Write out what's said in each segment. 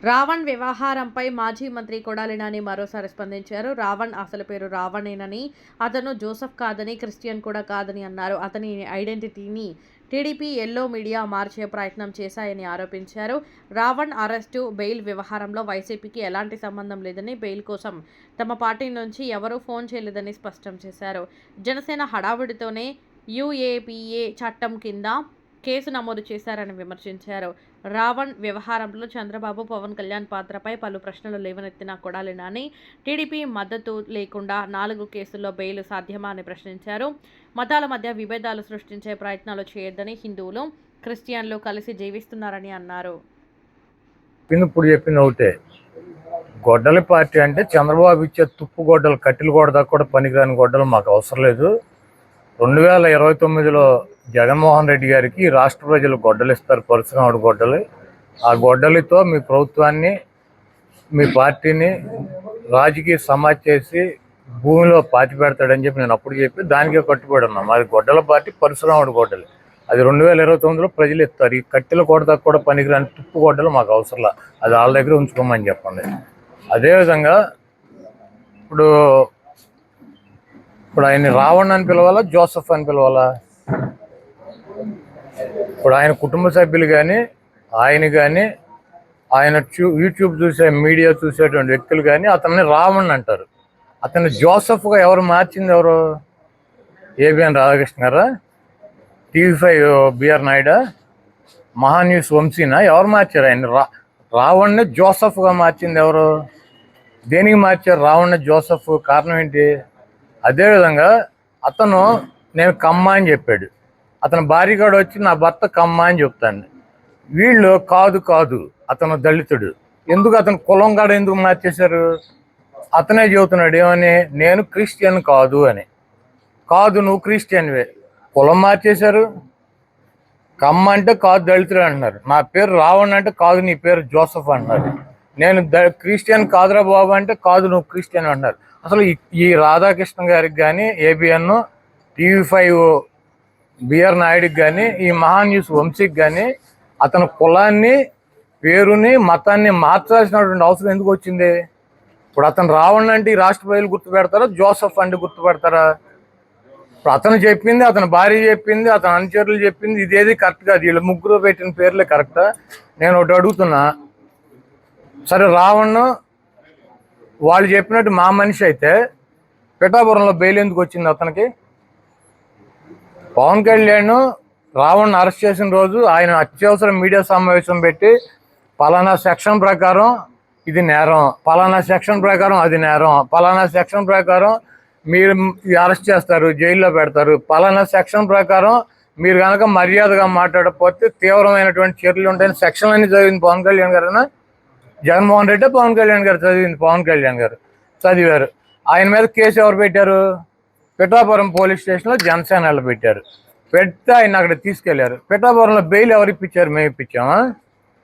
రావణ్ వ్యవహారంపై మాజీ మంత్రి కొడాలి నాని మరోసారి స్పందించారు. రావణ్ అసలు పేరు రావణేనని, అతను జోసెఫ్ కాదని, క్రిస్టియన్ కూడా కాదని అన్నారు. అతని ఐడెంటిటీని టీడీపీ ఎల్లో మీడియా మార్చే ప్రయత్నం చేశాయని ఆరోపించారు. రావణ్ అరెస్టు, బెయిల్ వ్యవహారంలో వైసీపీకి ఎలాంటి సంబంధం లేదని, బెయిల్ కోసం తమ పార్టీ నుంచి ఎవరూ ఫోన్ చేయలేదని స్పష్టం చేశారు. జనసేన హడావుడితోనే యూఏపీఏ చట్టం కింద కేసు నమోదు చేశారని విమర్శించారు. రావణ్ వ్యవహారంలో చంద్రబాబు, పవన్ కళ్యాణ్ పాత్రపై పలు ప్రశ్నలు లేవనెత్తిన కొడాలి నాని, టీడీపీ మద్దతు లేకుండా 4 కేసుల్లో బెయిల్ సాధ్యమా అని ప్రశ్నించారు. మతాల మధ్య విభేదాలు సృష్టించే ప్రయత్నాలు చేయొద్దని, హిందువులు, క్రిస్టియన్లు కలిసి జీవిస్తున్నారని అన్నారు. ఇప్పుడు చెప్పింది ఒకటే, గొడ్డలి పార్టీ అంటే చంద్రబాబు ఇచ్చే తుప్పు గొడ్డలు, కట్టెలు గొడ్డ కూడా పనికిరాని గొడ్డలు మాకు అవసరం లేదు. 2029లో జగన్మోహన్ రెడ్డి గారికి రాష్ట్ర ప్రజలు గొడ్డలు ఇస్తారు, పరశురాముడు గొడ్డలు. ఆ గొడ్డలితో మీ ప్రభుత్వాన్ని, మీ పార్టీని రాజకీయ సమాజ్ చేసి భూమిలో పాతి పెడతాడని చెప్పి నేను అప్పుడు చెప్పి దానికే కట్టుబడి ఉన్నాం. అది గొడ్డల పార్టీ, పరశురాముడు గొడ్డలు. అది 2029లో ప్రజలు ఇస్తారు. ఈ కట్టెల గొడ్డకు కూడా పనికిరాని తుప్పు గొడ్డలు మాకు అవసరంలా, అది వాళ్ళ దగ్గర ఉంచుకోమని చెప్పండి. అదేవిధంగా ఇప్పుడు ఆయన రావణ్ అని పిలవాలా, జోసెఫ్ అని పిలవాలా? ఇప్పుడు ఆయన కుటుంబ సభ్యులు కానీ, ఆయన యూట్యూబ్ చూసే, మీడియా చూసేటువంటి వ్యక్తులు కానీ అతన్ని రావణ్ అంటారు. అతన్ని జోసెఫ్గా ఎవరు మార్చింది? ఎవరు? ఏబిఎన్ రాధాకృష్ణ గారా? TV5 BR నాయుడా? మహాన్యూస్ వంశీనా? ఎవరు మార్చారు ఆయన? రావణ్ని జోసెఫ్గా మార్చింది ఎవరు? దేనికి మార్చారు రావణ్ని జోసెఫ్? కారణం ఏంటి? అదేవిధంగా అతను నేను కమ్మ అని చెప్పాడు. అతని భార్యగాడు వచ్చి నా భర్త కమ్మ అని చెప్తాను. వీళ్ళు కాదు అతను దళితుడు. ఎందుకు అతను కులం కాడ ఎందుకు మార్చేశారు? అతనే చెబుతున్నాడు ఏమని, నేను క్రిస్టియన్ కాదు అని. కాదు, నువ్వు క్రిస్టియన్వే. కులం మార్చేశారు. కమ్మ అంటే కాదు దళితుడు అంటున్నారు. నా పేరు రావణ్ అంటే కాదు, నీ పేరు జోసెఫ్ అంటున్నారు. నేను క్రిస్టియన్ కాదురా బాబు అంటే కాదు, నువ్వు క్రిస్టియన్ అంటున్నారు. అసలు ఈ రాధాకృష్ణ గారికి కానీ, ఏబిఎన్, TV5 బిఆర్ నాయుడికి కానీ, ఈ మహాన్యూస్ వంశీకి కానీ అతని కులాన్ని, పేరుని, మతాన్ని మార్చాల్సినటువంటి అవసరం ఎందుకు వచ్చింది? ఇప్పుడు అతను రావణ్ అంటే ఈ రాష్ట్ర ప్రజలు గుర్తుపెడతారా, జోసెఫ్ అంటే గుర్తుపెడతారా? ఇప్పుడు అతను చెప్పింది, అతని భార్య చెప్పింది, అతని అనుచరులు చెప్పింది ఇదేది కరెక్ట్ కాదు. వీళ్ళు ముగ్గురు పెట్టిన పేర్లే కరెక్టా? నేను ఒకటి అడుగుతున్నా, సరే రావణ్ వాళ్ళు చెప్పినట్టు మా మనిషి అయితే పిఠాపురంలో బెయిల్ ఎందుకు వచ్చింది అతనికి? పవన్ కళ్యాణ్ రావణ్ అరెస్ట్ చేసిన రోజు ఆయన అత్యవసర మీడియా సమావేశం పెట్టి పలానా సెక్షన్ ప్రకారం ఇది నేరం, పలానా సెక్షన్ ప్రకారం అది నేరం, పలానా సెక్షన్ ప్రకారం మీరు అరెస్ట్ చేస్తారు, జైల్లో పెడతారు, పలానా సెక్షన్ ప్రకారం మీరు కనుక మర్యాదగా మాట్లాడకపోతే తీవ్రమైనటువంటి చర్యలు ఉంటాయని సెక్షన్లన్నీ చదివింది పవన్ కళ్యాణ్ గారు. జగన్మోహన్ రెడ్డి పవన్ కళ్యాణ్ గారు చదివింది. పవన్ కళ్యాణ్ గారు చదివారు. ఆయన మీద కేసు ఎవరు పెట్టారు? పిఠాపురం పోలీస్ స్టేషన్లో జనసేన వాళ్ళు పెట్టారు. పెడితే ఆయన అక్కడ తీసుకెళ్లారు. పిఠాపురంలో బెయిల్ ఎవరు ఇప్పించారు? మేము ఇప్పించామా?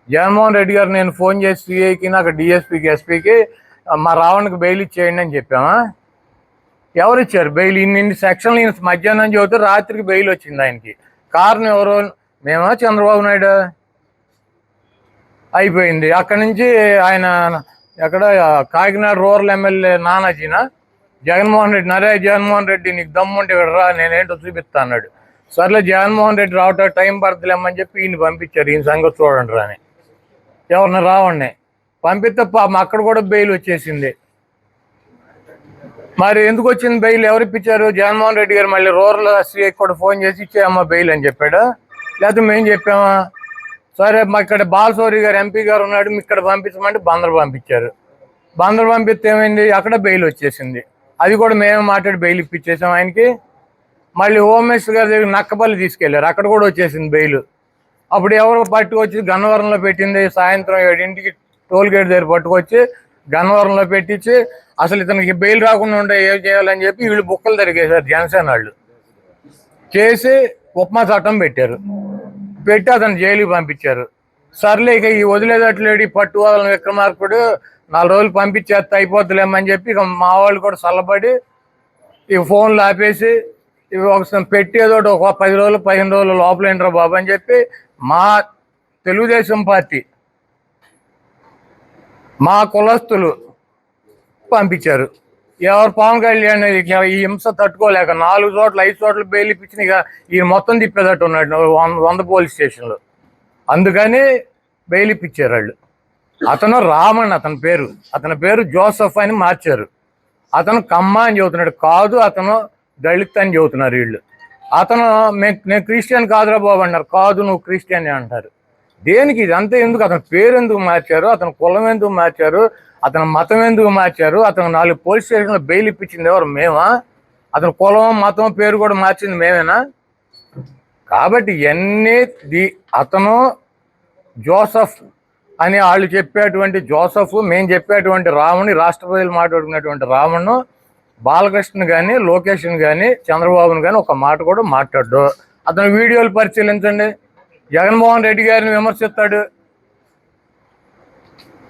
జగన్మోహన్ రెడ్డి గారు నేను ఫోన్ చేసి సిఐకి, నాకు డిఎస్పీకి, ఎస్పీకి మా రావణ్కి బెయిల్ ఇచ్చేయండి అని చెప్పామా? ఎవరు ఇచ్చారు బెయిల్? ఇన్ని సెక్షన్లు ఈయన మధ్యాహ్నం చదివితే రాత్రికి బెయిల్ వచ్చింది ఆయనకి. కారణం ఎవరు? మేమా, చంద్రబాబు నాయుడు? అయిపోయింది. అక్కడి నుంచి ఆయన ఎక్కడ కాకినాడ రూరల్ ఎమ్మెల్యే నానాజీనా? జగన్మోహన్ రెడ్డి నీకు దమ్ముంటే ఇక్కడ రా, నేనేంటో చూపిస్తా అన్నాడు. సర్లే జగన్మోహన్ రెడ్డి రావటం టైం పడుతులేమని చెప్పి ఈయన పంపించారు. ఈయన సంగతి చూడండి రాని. ఎవరిని? రావణ్ణి పంపిస్తే అక్కడ కూడా బెయిల్ వచ్చేసింది. మరి ఎందుకు వచ్చింది బెయిల్? ఎవరు ఇప్పించారు? జగన్మోహన్ రెడ్డి గారు మళ్ళీ రూరల్ ఎస్ఐకి కూడా ఫోన్ చేసి ఇచ్చేయమ్మా బెయిల్ అని చెప్పాడా? లేకపోతే మేము చెప్పామా? సరే మా ఇక్కడ బాలశౌరి గారు ఎంపీ గారు ఉన్నాడు, ఇక్కడ పంపించమంటే బందరు పంపించారు. బందరు పంపిస్తే ఏమైంది? అక్కడ బెయిల్ వచ్చేసింది. అది కూడా మేమే మాట్లాడి బెయిల్ ఇప్పించేసాం ఆయనకి. మళ్ళీ హోమ్ మినిస్టర్ గారి దగ్గర నక్కపల్లి తీసుకెళ్లారు, అక్కడ కూడా వచ్చేసింది బెయిల్. అప్పుడు ఎవరు పట్టుకొచ్చి గన్నవరంలో పెట్టింది? సాయంత్రం 7ంటికి టోల్ గేట్ దగ్గర పట్టుకొచ్చి గన్నవరంలో పెట్టించి అసలు ఇతనికి బెయిల్ రాకుండా ఉండే ఏం చేయాలని చెప్పి వీళ్ళు బుక్కలు తిరిగేశారు జనసేన వాళ్ళు. చేసి ఉప్మా చట్టం పెట్టారు. పెట్టి అతను జైలుకి పంపించారు. సర్లే ఇక ఈ వదిలేదట్లేడు, ఈ పట్టు వదలని విక్రమార్కుడు 4 రోజులు పంపించేస్తే అయిపోద్దులేమని చెప్పి ఇక మా వాళ్ళు కూడా చల్లబడి ఈ ఫోన్లు ఆపేసి ఇవి ఒకసారి పెట్టేదో ఒక 10 రోజులు 15 రోజులు లోపల ఏంట్రా బాబు అని చెప్పి మా తెలుగుదేశం పార్టీ మా కులస్తులు పంపించారు. ఎవరు పవన్ కళ్యాణ్ ఈ హింస తట్టుకోలేక 4 చోట్ల 5 చోట్ల బెయిల్ ఇప్పించిన ఇక ఈయన మొత్తం తిప్పేటట్టు ఉన్నాడు 100 పోలీస్ స్టేషన్లు. అందుకని బెయిల్ ఇప్పించారు వాళ్ళు. అతను రామన్ అతని పేరు జోసఫ్ అని మార్చారు. అతను కమ్మ అని చెబుతున్నాడు, కాదు అతను దళిత్ అని చెబుతున్నారు వీళ్ళు. అతను నేను క్రిస్టియన్ కాదురా బాబు అన్నారు, కాదు నువ్వు క్రిస్టియన్ అంటారు. దేనికి ఇదంతా ఎందుకు? అతని పేరు ఎందుకు మార్చారు? అతని కులం ఎందుకు మార్చారు? అతని మతం ఎందుకు మార్చారు? అతను 4 పోలీస్ స్టేషన్లో బెయిల్ ఇప్పించింది ఎవరు? మేమా? అతని కులం మతం పేరు కూడా మార్చింది మేమేనా? కాబట్టి ఇవన్నీ అతను జోసఫ్ అని వాళ్ళు చెప్పేటువంటి జోసఫ్, మేము చెప్పేటువంటి రాముని, రాష్ట్ర ప్రజలు మాట్లాడుకునేటువంటి రామును, బాలకృష్ణ కానీ లోకేష్ని కానీ చంద్రబాబుని కానీ ఒక మాట కూడా మాట్లాడు. అతని వీడియోలు పరిశీలించండి. జగన్మోహన్ రెడ్డి గారిని విమర్శిస్తాడు,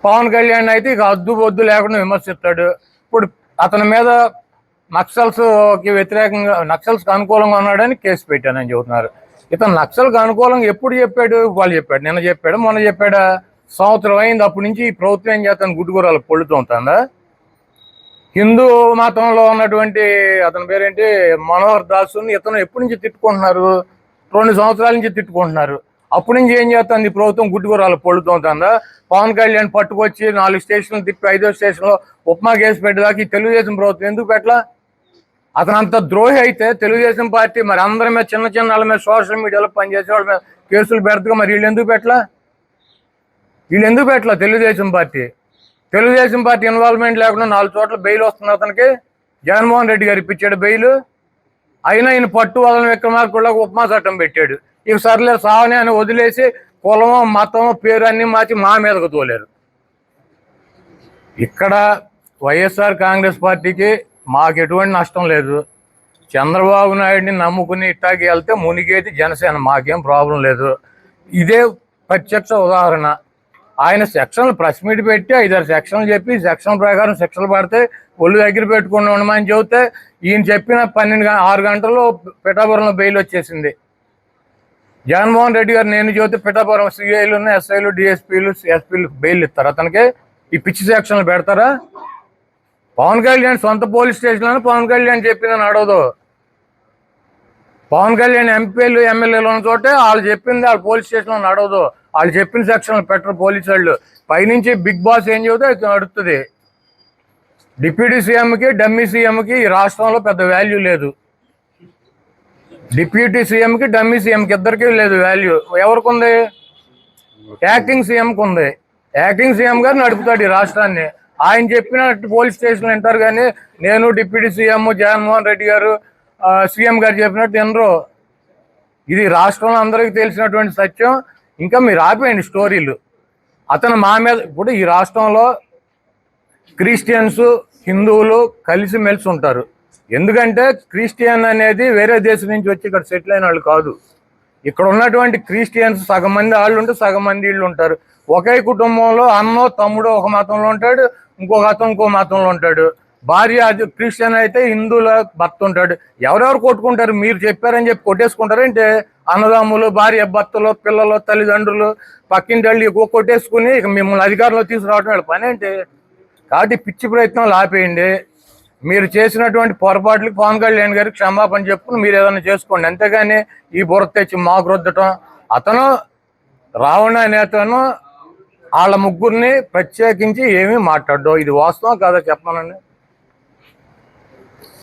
పవన్ కళ్యాణ్ అయితే ఇక అద్దు బొద్దు లేకుండా విమర్శిస్తాడు. ఇప్పుడు అతని మీద నక్సల్స్కి వ్యతిరేకంగా, నక్సల్స్కి అనుకూలంగా ఉన్నాడని కేసు పెట్టానని చెబుతున్నారు. ఇతను నక్సల్కి అనుకూలంగా ఎప్పుడు చెప్పాడు? వాళ్ళు చెప్పాడు, నిన్న చెప్పాడు, మొన్న చెప్పాడా? సంవత్సరం అయింది. అప్పటి నుంచి ఈ ప్రభుత్వం ఏం చేస్తాను? గుడ్డుగూరాలు పొడుతూ ఉంటుందా? హిందూ మతంలో ఉన్నటువంటి అతని పేరేంటి మనోహర్ దాసుని ఇతను ఎప్పటి నుంచి తిట్టుకుంటున్నారు? 2 సంవత్సరాల నుంచి తిట్టుకుంటున్నారు. అప్పటి నుంచి ఏం చేస్తుంది ఈ ప్రభుత్వం? గుడ్డుగూరాలు పొడుతూ ఉంటుందా? పవన్ కళ్యాణ్ పట్టుకొచ్చి 4 స్టేషన్లు తిప్పి 5వ స్టేషన్లో ఉప్మా కేసు పెట్టేదాకా ఈ తెలుగుదేశం ప్రభుత్వం ఎందుకు పెట్టలా? అతను అంత ద్రోహి అయితే తెలుగుదేశం పార్టీ మరి అందరి మీద, చిన్న చిన్న వాళ్ళ మీద, సోషల్ మీడియాలో పనిచేసే వాళ్ళ మీద కేసులు పెడతాగా, మరి వీళ్ళు ఎందుకు పెట్టలా? తెలుగుదేశం పార్టీ ఇన్వాల్వ్మెంట్ లేకుండా 4 చోట్ల బెయిల్ వస్తుంది అతనికి. జగన్మోహన్ రెడ్డి గారు ఇప్పించాడు బెయిల్. అయినా ఈయన పట్టు వదలని విక్రమార్కుళ్ళకు ఉపమా చట్టం పెట్టాడు. ఇక సర్లే సావని అని వదిలేసి కులమో మతమో పేరు అన్ని మార్చి మా మీదకు తోలేరు. ఇక్కడ వైఎస్ఆర్ కాంగ్రెస్ పార్టీకి మాకు ఎటువంటి నష్టం లేదు. చంద్రబాబు నాయుడిని నమ్ముకుని ఇట్టాకి వెళ్తే మునిగేది జనసేన, మాకేం ప్రాబ్లం లేదు. ఇదే ప్రత్యక్ష ఉదాహరణ. ఆయన సెక్షన్లు ప్రెస్ మీట్ పెట్టి 5-6 సెక్షన్లు చెప్పి సెక్షన్ ప్రకారం శిక్షలు పడితే ఒళ్ళు దగ్గర పెట్టుకుని ఉండమని చెబితే ఈయన చెప్పిన 6 గంటల్లో పిఠాపురంలో బెయిల్ వచ్చేసింది. జగన్మోహన్ రెడ్డి గారు నేను చెబితే పిఠాపురం సిఐలు, ఎస్ఐలు, డిఎస్పీలు, ఎస్పీలు బెయిల్ ఇస్తారు. అతనికి ఈ పిచ్చి సెక్షన్లు పెడతారా? పవన్ కళ్యాణ్ సొంత పోలీస్ స్టేషన్లో పవన్ కళ్యాణ్ చెప్పిందని అడగదు. పవన్ కళ్యాణ్ ఎంపీలు ఎమ్మెల్యేలు ఉన్న చోటే వాళ్ళు చెప్పింది వాళ్ళ పోలీస్ స్టేషన్లో నడవదు. వాళ్ళు చెప్పిన సెక్షన్లు పెట్టరు పోలీసు వాళ్ళు. పైనుంచి బిగ్ బాస్ ఏం చెబితే అది నడుస్తుంది. డిప్యూటీ సీఎంకి, డమ్మీ సీఎంకి ఈ రాష్ట్రంలో పెద్ద వాల్యూ లేదు. డిప్యూటీ సీఎంకి, డమ్మీ సీఎంకి ఇద్దరికీ లేదు వాల్యూ. ఎవరికి ఉంది? యాక్టింగ్ సీఎంకి ఉంది. యాక్టింగ్ సీఎం గారు నడుపుతాడు ఈ రాష్ట్రాన్ని. ఆయన చెప్పినట్టు పోలీస్ స్టేషన్లు వింటారు, కానీ నేను డిప్యూటీ సీఎం జగన్మోహన్ రెడ్డి గారు సీఎం గారు చెప్పినట్టు వినరు. ఇది రాష్ట్రంలో అందరికీ తెలిసినటువంటి సత్యం. ఇంకా మీరు ఆపేయండి స్టోరీలు. అతను మా మీద, ఇప్పుడు ఈ రాష్ట్రంలో క్రిస్టియన్స్, హిందువులు కలిసిమెలిసి ఉంటారు. ఎందుకంటే క్రిస్టియన్ అనేది వేరే దేశం నుంచి వచ్చి ఇక్కడ సెటిల్ అయిన వాళ్ళు కాదు. ఇక్కడ ఉన్నటువంటి క్రిస్టియన్స్ సగం మంది వాళ్ళు ఉంటే సగం మంది వీళ్ళు ఉంటారు. ఒకే కుటుంబంలో అన్నో తమ్ముడు ఒక మతంలో ఉంటాడు, ఇంకొక అతను ఇంకో మతంలో ఉంటాడు. భార్య అది క్రిస్టియన్ అయితే హిందువుల భర్త ఉంటాడు. ఎవరెవరు కొట్టుకుంటారు? మీరు చెప్పారని చెప్పి కొట్టేసుకుంటారంటే అన్నదమ్ములు, భార్య భర్తలు, పిల్లలు, తల్లిదండ్రులు, పక్కింటి వాళ్ళు ఎక్కువ కొట్టేసుకుని ఇక మిమ్మల్ని అధికారంలో తీసుకురావడం వాళ్ళ పని ఏంటి? కాబట్టి పిచ్చి ప్రయత్నాలు ఆపేయండి. మీరు చేసినటువంటి పొరపాట్లకి పవన్ కళ్యాణ్ గారికి క్షమాపణ చెప్పుకుని మీరు ఏదైనా చేసుకోండి. అంతేగాని ఈ బుర్ర తెచ్చి మాకు రుద్దటం. అతను రావణ నేతను వాళ్ళ ముగ్గురిని ప్రత్యేకించి ఏమీ మాట్లాడడం. ఇది వాస్తవం కాదా చెప్పమనండి.